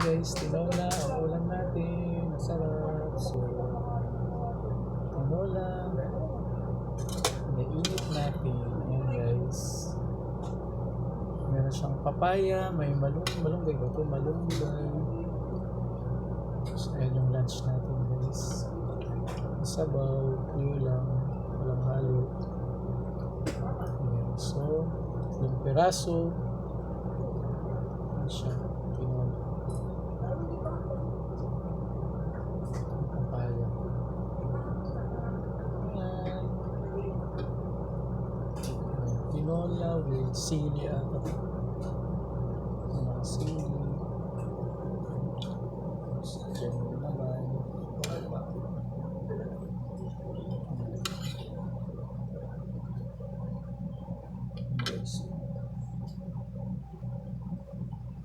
guys, tinola ang ulam natin. Masarap. So, tinola. Nainit natin. Ayan guys. Meron siyang papaya. May malunggay ba ito? Malunggay. So, ayan yung lunch natin guys. Sabaw. Tuyo lang. Walang halo. Ayan. So, yung piraso. Ayan siya. Tinola. Papaya. Ayan. Tinola with sili ata. Mga sili.